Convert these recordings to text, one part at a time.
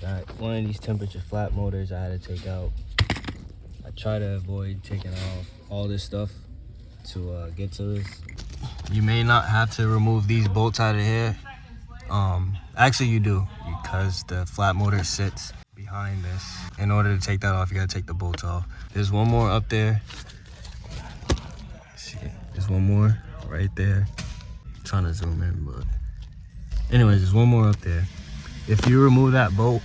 Got one of these temperature flat motors I had to take out. I try to avoid taking off all this stuff to get to this. You may not have to remove these bolts out of here. Actually you do, because the flat motor sits behind this. In order to take that off, you gotta take the bolts off. There's one more up there. See, there's one more right there. I'm trying to zoom in, but anyways, there's one more up there. If you remove that bolt,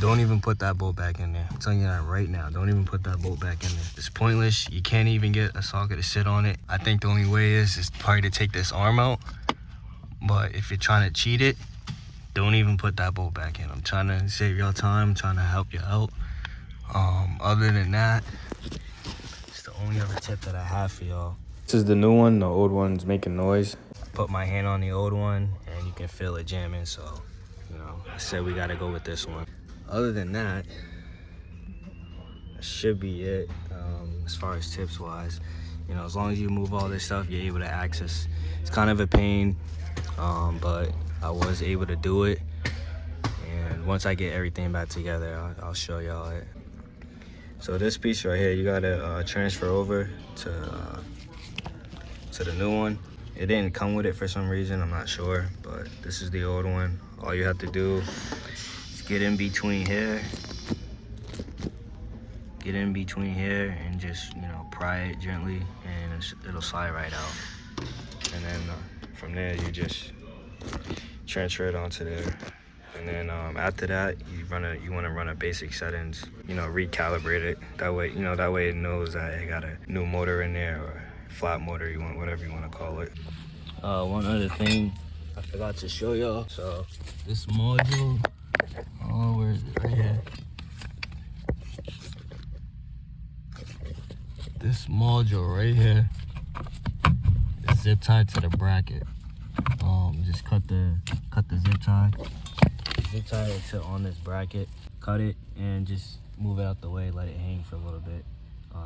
don't even put that bolt back in there. I'm telling you that right now. Don't even put that bolt back in there. It's pointless. You can't even get a socket to sit on it. I think the only way is probably to take this arm out. But if you're trying to cheat it, don't even put that bolt back in. I'm trying to save y'all time. I'm trying to help you out. Other than that, it's the only other tip that I have for y'all. This is the new one. The old one's making noise. Put my hand on the old one and you can feel it jamming. So, you know, I said we gotta go with this one. Other than that, that should be it. As far as tips wise, you know, as long as you move all this stuff, you're able to access. It's kind of a pain, but I was able to do it. And once I get everything back together, I'll show y'all it. So this piece right here, you gotta transfer over to the new one. It didn't come with it for some reason, I'm not sure, but this is the old one. All you have to do is get in between here. Get in between here and just, you know, pry it gently and it'll slide right out. And then from there, you just transfer it onto there. And then after that, you want to run a basic settings, you know, recalibrate it. That way, you know, that way it knows that it got a new motor in there or flat motor, you want, whatever you want to call it. One other thing I forgot to show y'all. So this module, oh, where is it? Right here. This module right here is zip tied to the bracket. Just cut the zip tie. Zip tie it to on this bracket. Cut it and just move it out the way. Let it hang for a little bit.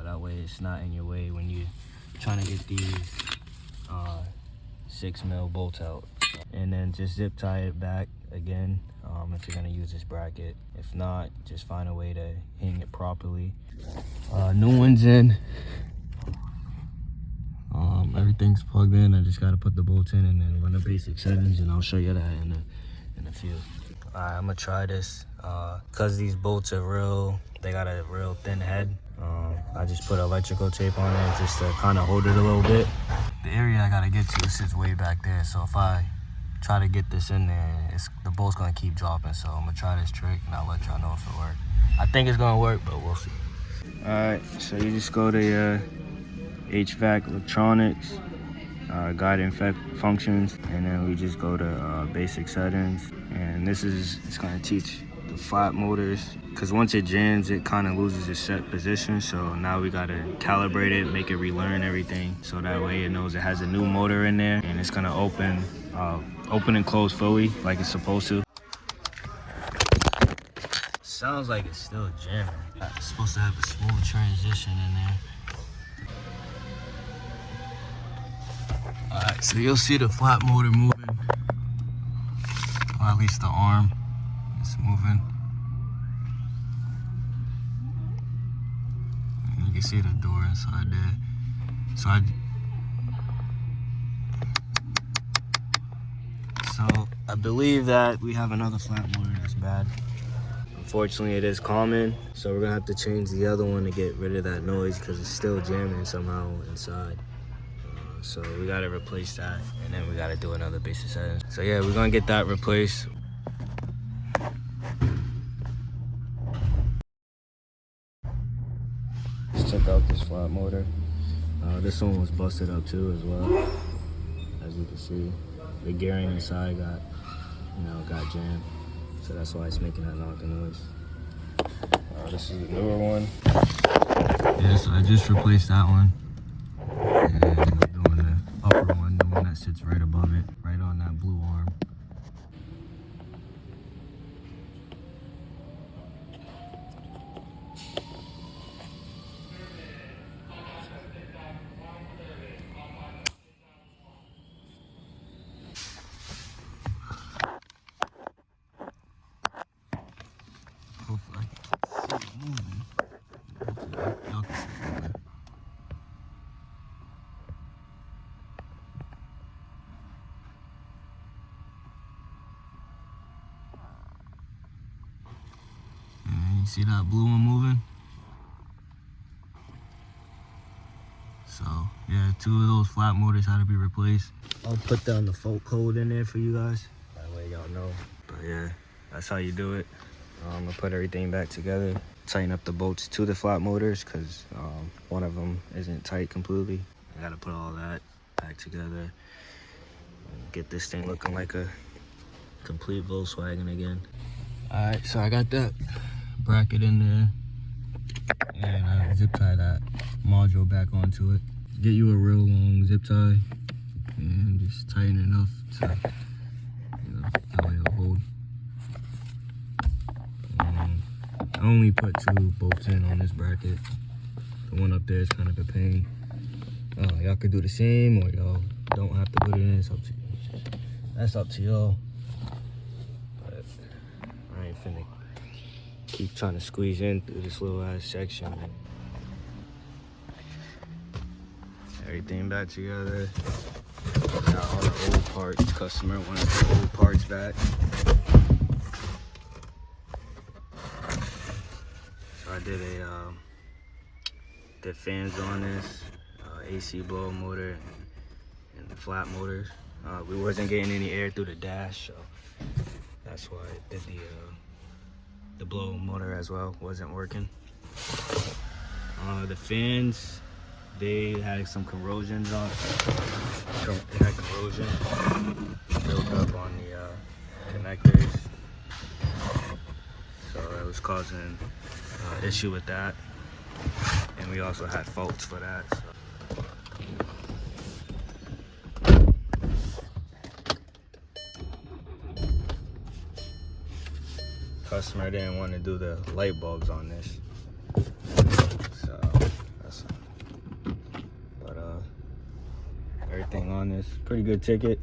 That way it's not in your way when you're trying to get these 6mm bolts out. And then just zip tie it back again if you're gonna use this bracket. If not, just find a way to hang it properly. New one's in. Everything's plugged in. I just gotta put the bolts in and then run the basic settings, and I'll show you that in a few. Alright, I'm gonna try this. Cause these bolts are real, they got a real thin head. I just put electrical tape on it just to kind of hold it a little bit. The area I gotta get to sits way back there, so if I try to get this in there, the bolt's gonna keep dropping. So I'm gonna try this trick and I'll let y'all know if it works. I think it's gonna work, but we'll see. Alright, so you just go to your HVAC electronics, guiding functions, and then we just go to basic settings. And it's gonna teach the flat motors, because once it jams, it kind of loses its set position. So now we gotta calibrate it, make it relearn everything, so that way it knows it has a new motor in there, and it's gonna open and close fully like it's supposed to. Sounds like it's still jamming. It's supposed to have a smooth transition in there. Alright, so you'll see the flat motor moving, or at least the arm is moving. And you can see the door inside there. So I believe that we have another flat motor that's bad. Unfortunately, it is common, so we're gonna have to change the other one to get rid of that noise because it's still jamming somehow inside. So we gotta replace that, and then we gotta do another basic setting. So yeah, we're gonna get that replaced. Let's check out this flat motor. This one was busted up too as well. As you can see, the gearing inside got jammed. So that's why it's making that knocking noise. This is the newer one. Yeah, so I just replaced that one. And we're doing the upper one, the one that sits right above it, right on that blue arm. You see that blue one moving? So yeah, 2 of those flat motors had to be replaced. I'll put down the fault code in there for you guys. That way y'all know. But yeah, that's how you do it. I'm gonna put everything back together. Tighten up the bolts to the flat motors because one of them isn't tight completely. I gotta put all that back together and get this thing looking like a complete Volkswagen again. All right, so I got that bracket in there, and I zip tie that module back onto it. Get you a real long zip tie and just tighten it enough to, you know, that way it'll hold. I only put 2 bolts in on this bracket. The one up there is kind of a pain. Y'all could do the same, or y'all don't have to put it in. It's up to you. That's up to y'all. But I ain't finna keep trying to squeeze in through this little ass section. Everything back together. Got all the old parts. Customer wanted the old parts back. So I did did fans on this, AC blower motor, and the flat motors. We wasn't getting any air through the dash, so that's why I did the blower motor as well. Wasn't working. The fans, they had some corrosions on. They had corrosion built up on the connectors, so it was causing issue with that. And we also had faults for that. So. Customer didn't want to do the light bulbs on this, so that's. But everything on this, pretty good ticket.